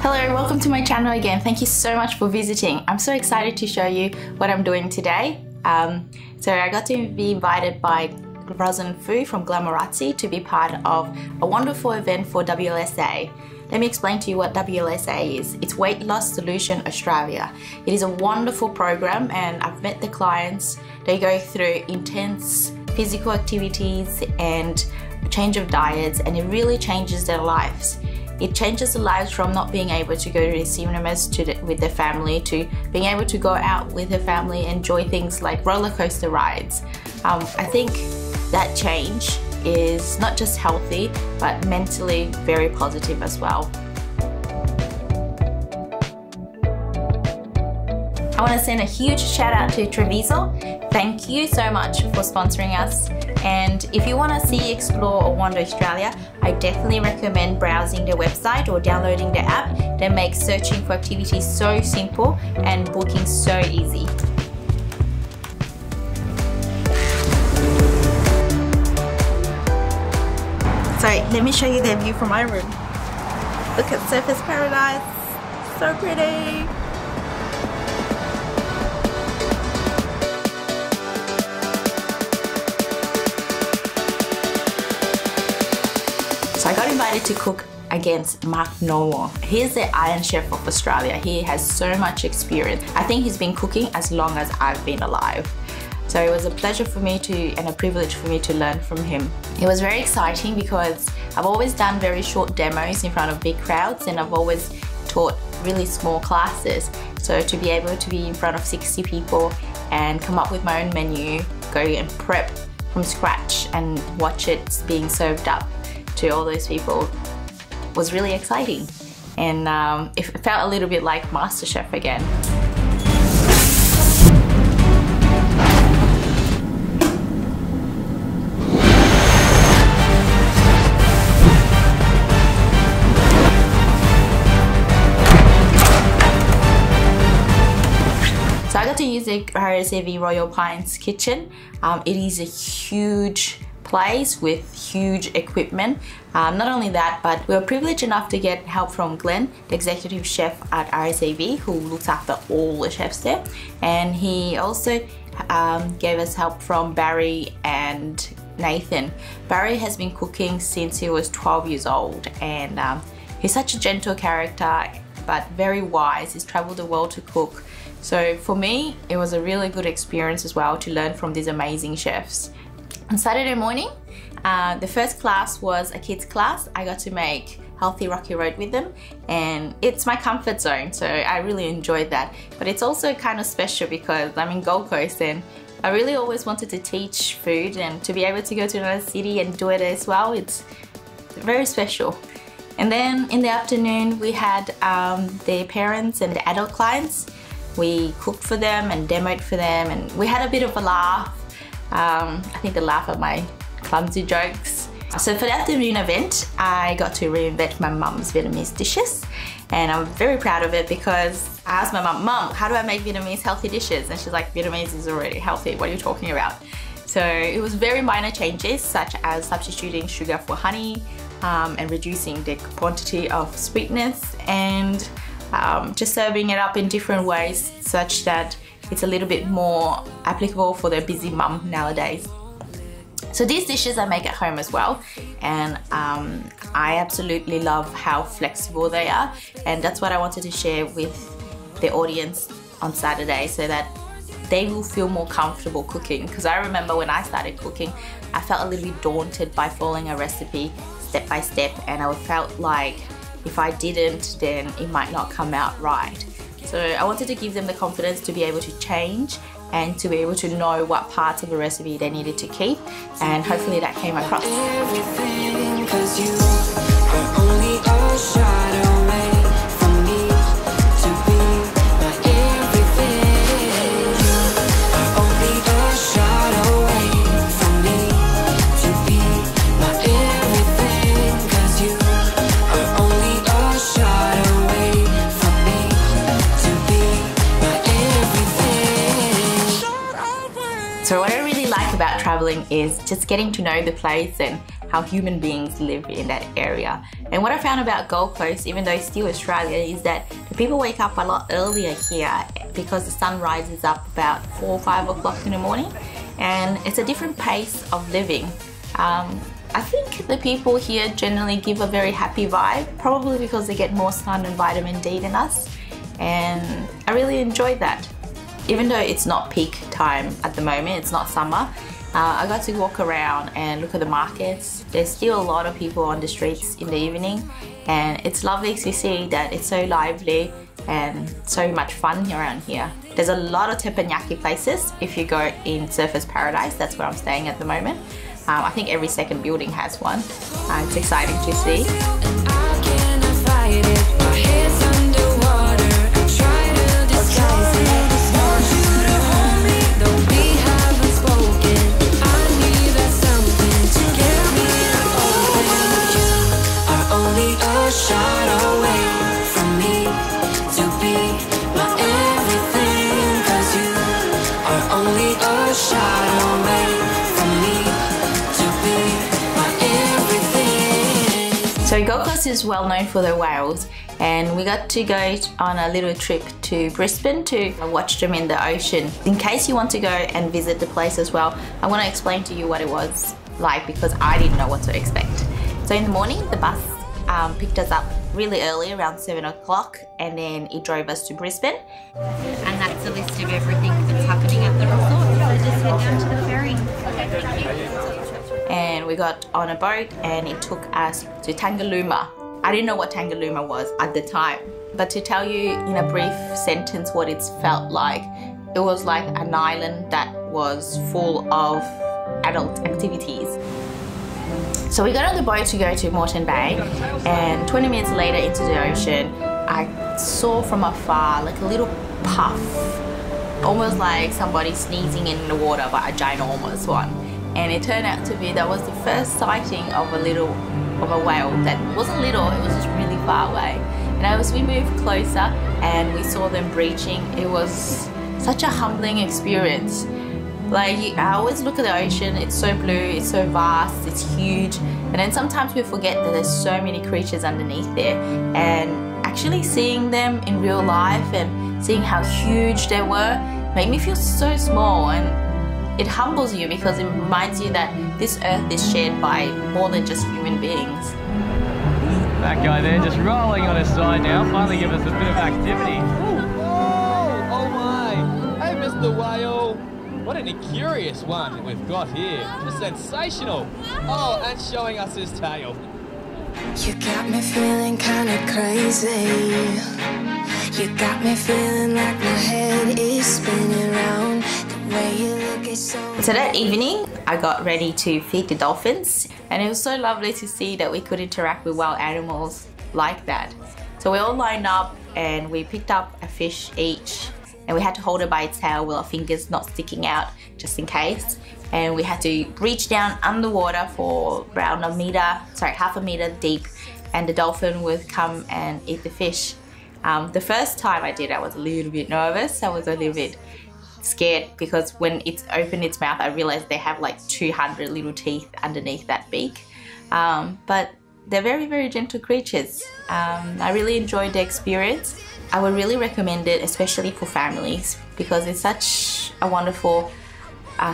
Hello and welcome to my channel again. Thank you so much for visiting. I'm so excited to show you what I'm doing today. So I got to be invited by Fu from Deglamorazzi to be part of a wonderful event for WLSA. Let me explain to you what WLSA is. It's Weight Loss Solution Australia. It is a wonderful program and I've met the clients. They go through intense physical activities and change of diets, and it really changes their lives. It changes the lives from not being able to go to the cinemas with their family to being able to go out with their family and enjoy things like roller coaster rides. I think that change is not just healthy, but mentally very positive as well. I want to send a huge shout out to Travezl. Thank you so much for sponsoring us. And if you want to see, explore or wander Australia, I definitely recommend browsing their website or downloading the app that makes searching for activities so simple and booking so easy. So let me show you the view from my room. Look at Surfers Paradise, so pretty. So I got invited to cook against Normoyle. He's the Ironchef of Australia. He has so much experience. I think he's been cooking as long as I've been alive. So it was a pleasure for me and a privilege for me to learn from him. It was very exciting because I've always done very short demos in front of big crowds, and I've always taught really small classes. So to be able to be in front of 60 people and come up with my own menu, go and prep from scratch and watch it being served up to all those people was really exciting. And it felt a little bit like Masterchef again. So I got to use the WLSA Royal Pines kitchen. It is a huge place with huge equipment. Not only that, but we were privileged enough to get help from Glenn, the executive chef at WLSA, who looks after all the chefs there. And he also gave us help from Barry and Nathan. Barry has been cooking since he was 12 years old, and he's such a gentle character, but very wise. He's traveled the world to cook. So for me, it was a really good experience as well to learn from these amazing chefs. On Saturday morning, the first class was a kids class. I got to make healthy rocky road with them, and it's my comfort zone, so I really enjoyed that. But it's also kind of special because I'm in Gold Coast and I really always wanted to teach food, and to be able to go to another city and do it as well, it's very special. And then in the afternoon we had the parents and the adult clients. We cooked for them and demoed for them, and we had a bit of a laugh. I think they laugh at my clumsy jokes. So for the afternoon event, I got to reinvent my mum's Vietnamese dishes, and I'm very proud of it because I asked my mum, "Mum, how do I make Vietnamese healthy dishes?" And she's like, "Vietnamese is already healthy, what are you talking about?" So it was very minor changes, such as substituting sugar for honey and reducing the quantity of sweetness, and just serving it up in different ways such that it's a little bit more applicable for the busy mum nowadays. So these dishes I make at home as well, and I absolutely love how flexible they are, and that's what I wanted to share with the audience on Saturday so that they will feel more comfortable cooking. Because I remember when I started cooking, I felt a little bit daunted by following a recipe step by step, and I felt like if I didn't, then it might not come out right. So I wanted to give them the confidence to be able to change and to be able to know what parts of a recipe they needed to keep, and hopefully that came across. Everything, 'cause you are only a shadow away from me to be my everything. You are only a shadow away from me to be my everything, 'cause you are only a shadow away from me to be my everything. So what I really like about traveling is just getting to know the place and how human beings live in that area. And what I found about Gold Coast, even though it's still Australia, is that the people wake up a lot earlier here because the sun rises up about 4 or 5 o'clock in the morning, and it's a different pace of living. I think the people here generally give a very happy vibe, probably because they get more sun and vitamin D than us, and I really enjoyed that. Even though it's not peak time at the moment, it's not summer, I got to walk around and look at the markets. There's still a lot of people on the streets in the evening, and it's lovely to see that it's so lively and so much fun around here. There's a lot of teppanyaki places if you go in Surfers Paradise. That's where I'm staying at the moment. I think every second building has one. It's exciting to see. So Gold Coast is well known for their whales, and we got to go on a little trip to Brisbane to watch them in the ocean. In case you want to go and visit the place as well, I want to explain to you what it was like, because I didn't know what to expect. So in the morning, the bus picked us up really early, around 7 o'clock, and then it drove us to Brisbane. And that's a list of everything that's happening at the resort. So just head down to the ferry. Okay, thank you. And we got on a boat and it took us to Tangalooma. I didn't know what Tangalooma was at the time, but to tell you in a brief sentence what it's felt like, it was like an island that was full of adult activities. So we got on the boat to go to Moreton Bay, and 20 minutes later into the ocean, I saw from afar like a little puff, almost like somebody sneezing in the water, but a ginormous one. And it turned out to be that was the first sighting of a whale that wasn't little, it was just really far away. And as we moved closer and we saw them breaching, it was such a humbling experience. Like, I always look at the ocean, it's so blue, it's so vast, it's huge, and then sometimes we forget that there's so many creatures underneath there. And actually seeing them in real life and seeing how huge they were made me feel so small, and it humbles you because it reminds you that this earth is shared by more than just human beings. That guy there just rolling on his side now, finally give us a bit of activity. Oh my! Hey, Mr. Whale! What an curious one we've got here. Just sensational. Oh, and showing us his tail. You got me feeling kind of crazy. You got me feeling like my head is spinning around. The way you look is So that evening, I got ready to feed the dolphins, and it was so lovely to see that we could interact with wild animals like that. So we all lined up and we picked up a fish each, and we had to hold it by its tail with our fingers not sticking out just in case. And we had to reach down underwater for around half a meter deep, and the dolphin would come and eat the fish. The first time I did, I was a little bit nervous. I was a little bit scared because when it's opened its mouth, I realized they have like 200 little teeth underneath that beak. But they're very, very gentle creatures. I really enjoyed the experience. I would really recommend it, especially for families, because it's such a wonderful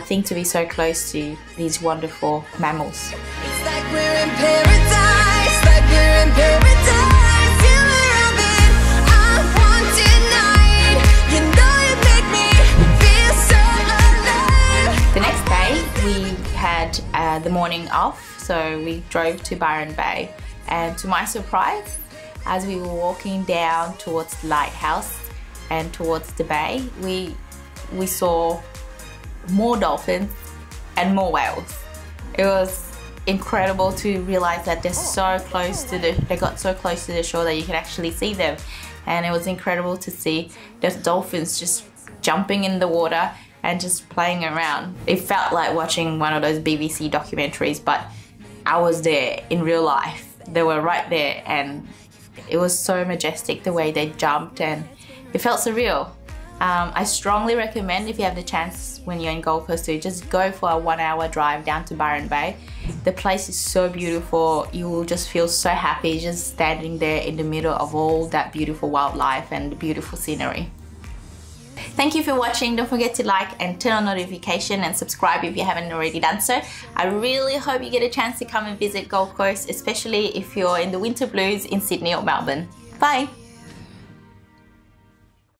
thing to be so close to these wonderful mammals. It's like we're in paradise, like we're in paradise. Feel around it, I want tonight. You know you make me feel so alive. The next day we had the morning off, so we drove to Byron Bay, and to my surprise, as we were walking down towards the lighthouse and towards the bay, we saw more dolphins and more whales. It was incredible to realize that they got so close to the shore that you can actually see them. And it was incredible to see the dolphins just jumping in the water and just playing around. It felt like watching one of those BBC documentaries, but I was there in real life. They were right there, and it was so majestic the way they jumped, and it felt surreal. I strongly recommend, if you have the chance when you're in Gold Coast, to just go for a 1 hour drive down to Byron Bay. The place is so beautiful. You will just feel so happy just standing there in the middle of all that beautiful wildlife and beautiful scenery. Thank you for watching. Don't forget to like and turn on notification and subscribe if you haven't already done so. I really hope you get a chance to come and visit Gold Coast, especially if you're in the winter blues in Sydney or Melbourne. Bye!